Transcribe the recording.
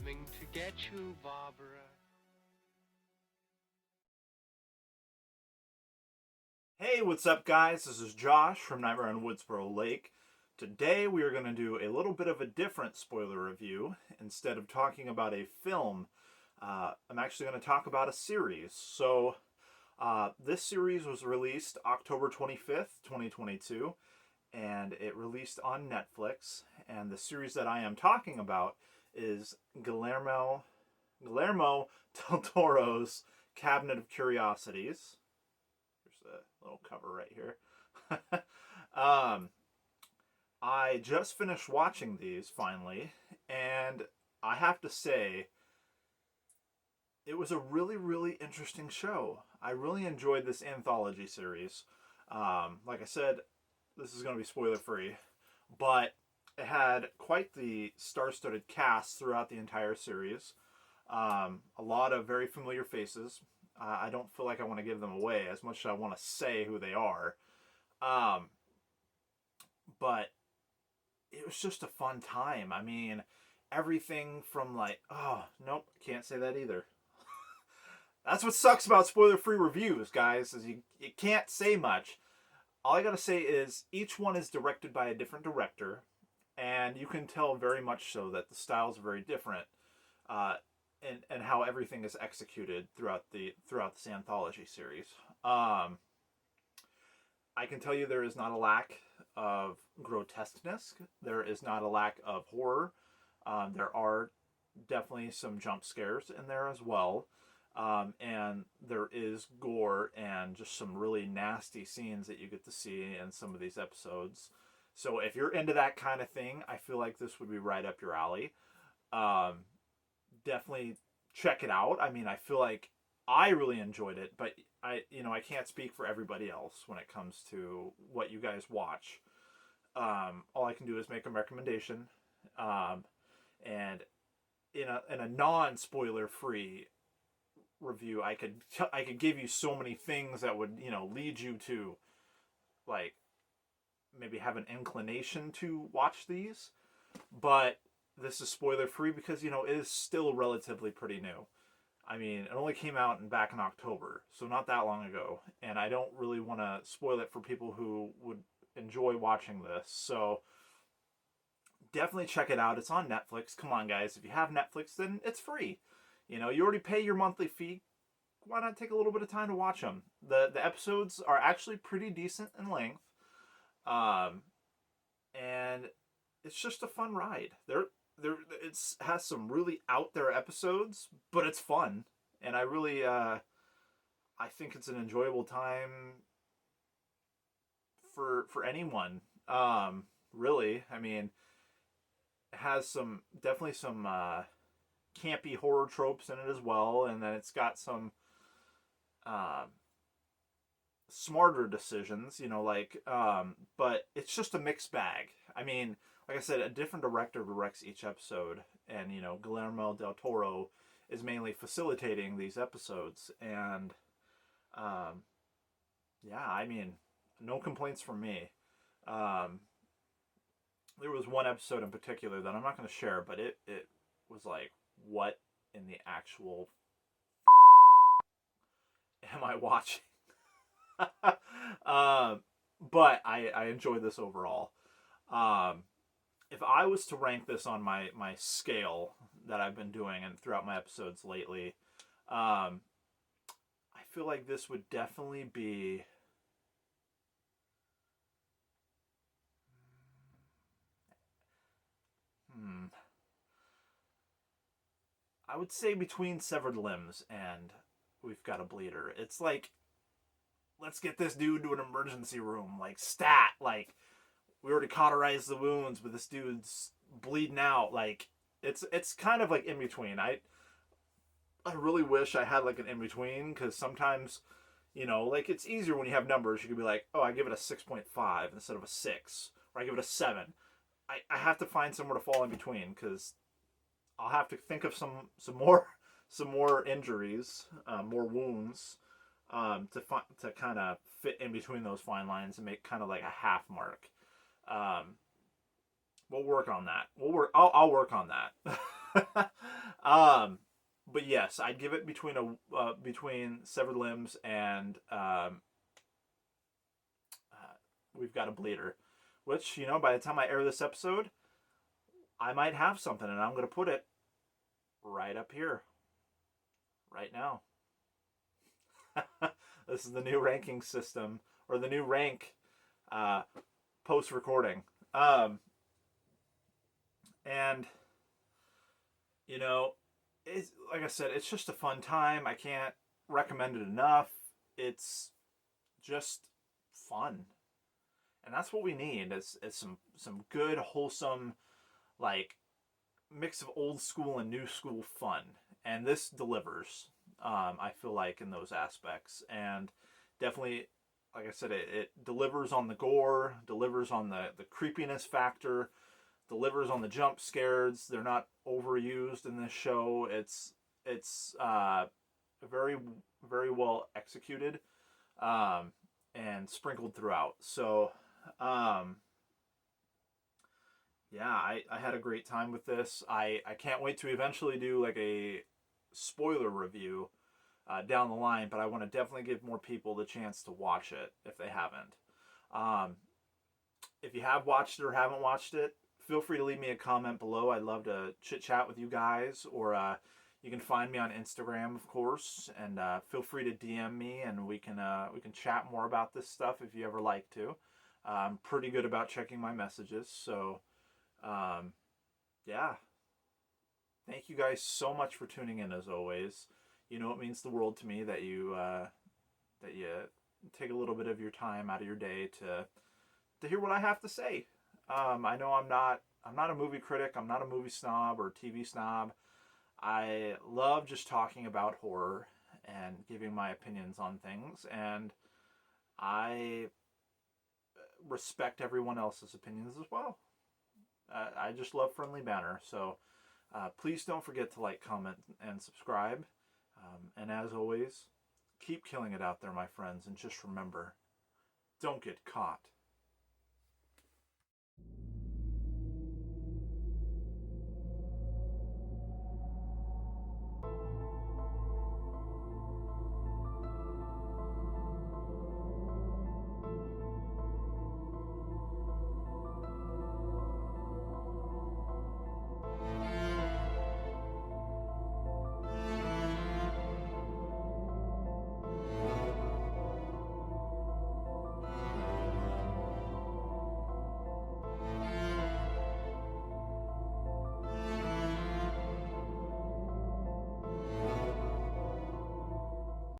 Coming to get you, Barbara. Hey, what's up, guys? This is Josh from Nightmare on Woodsboro Lake. Today we are going to do a little bit of a different spoiler review. Instead of talking about a film, I'm actually going to talk about a series. This series was released October 25th, 2022, and it released on Netflix. And the series that I am talking about is Guillermo Del Toro's Cabinet of Curiosities. There's a little cover right here. um, I just finished watching these finally, and I have to say, it was a really, really interesting show. I really enjoyed this anthology series. Like I said, this is going to be spoiler free, but it had quite the star studded cast throughout the entire series. A lot of very familiar faces. I don't feel like I want to give them away as much as I want to say who they are. Um, but it was just a fun time. I mean, everything from like, oh, nope, can't say that either. That's what sucks about spoiler free reviews, guys, is you can't say much. All I gotta say is each one is directed by a different director, and you can tell very much so that the styles are very different. Uh, and how everything is executed throughout this anthology series. Um, I can tell you there is not a lack of grotesqueness. There is not a lack of horror. There are definitely some jump scares in there as well. And there is gore and just some really nasty scenes that you get to see in some of these episodes. So if you're into that kind of thing, I feel like this would be right up your alley. Um, Definitely check it out. I mean, I feel like I really enjoyed it, but I can't speak for everybody else when it comes to what you guys watch. All I can do is make a recommendation, and in a non spoiler free review, I could give you so many things that would lead you to like maybe have an inclination to watch these, but this is spoiler free because it is still relatively pretty new. I mean, it only came out back in October, so not that long ago, and I don't really want to spoil it for people who would enjoy watching this. So definitely check it out. It's on Netflix. Come on, guys, if you have Netflix, then it's free. You already pay your monthly fee. Why not take a little bit of time to watch them? The episodes are actually pretty decent in length, um, and it's just a fun ride. It has some really out there episodes, but it's fun, and I think it's an enjoyable time for anyone. Really, I mean, it has some campy horror tropes in it as well, and then it's got some uh, smarter decisions, but it's just a mixed bag. I mean, like I said, a different director directs each episode, and Guillermo del Toro is mainly facilitating these episodes, and um, yeah, I mean, no complaints from me. Um, there was one episode in particular that I'm not going to share, but it was like, what in the actual am I watching? um, but I enjoyed this overall. Um, if I was to rank this on my scale that I've been doing and throughout my episodes lately, I feel like this would definitely be. Hmm, I would say between Severed Limbs and We've Got a Bleeder. It's like, let's get this dude to an emergency room. Like, stat. Like, we already cauterized the wounds, but this dude's bleeding out. Like, it's kind of like in between. I really wish I had like an in between, because sometimes, like it's easier when you have numbers. You could be like, oh, I give it a 6.5 instead of a 6, or I give it a 7. I have to find somewhere to fall in between, because I'll have to think of some more some more injuries, more wounds, to kind of fit in between those fine lines and make kind of like a half mark. Um, we'll work on that. I'll work on that. But yes, I'd give it between between Severed Limbs and We've Got a Bleeder, which, by the time I air this episode, I might have something, and I'm going to put it right up here, right now. This is the new ranking system, or the new rank post recording. And, it's, like I said, it's just a fun time. I can't recommend it enough. It's just fun. And that's what we need is some good, wholesome, like, mix of old school and new school fun. And this delivers, I feel like, in those aspects. And definitely, like I said, it delivers on the gore, delivers on the creepiness factor, delivers on the jump scares. They're not overused in this show. It's very, very well executed, and sprinkled throughout. So, yeah, I had a great time with this. I can't wait to eventually do like a spoiler review down the line, but I want to definitely give more people the chance to watch it if they haven't. Um, if you have watched it or haven't watched it, feel free to leave me a comment below. I'd love to chit chat with you guys, or you can find me on Instagram, of course, and feel free to DM me, and we can chat more about this stuff if you ever like to. I'm pretty good about checking my messages, so yeah. Thank you guys so much for tuning in, as always. It means the world to me that you take a little bit of your time out of your day to hear what I have to say. I know I'm not a movie critic. I'm not a movie snob or TV snob. I love just talking about horror and giving my opinions on things, and I respect everyone else's opinions as well. I just love friendly banter, so please don't forget to like, comment, and subscribe. And as always, keep killing it out there, my friends, and just remember, don't get caught.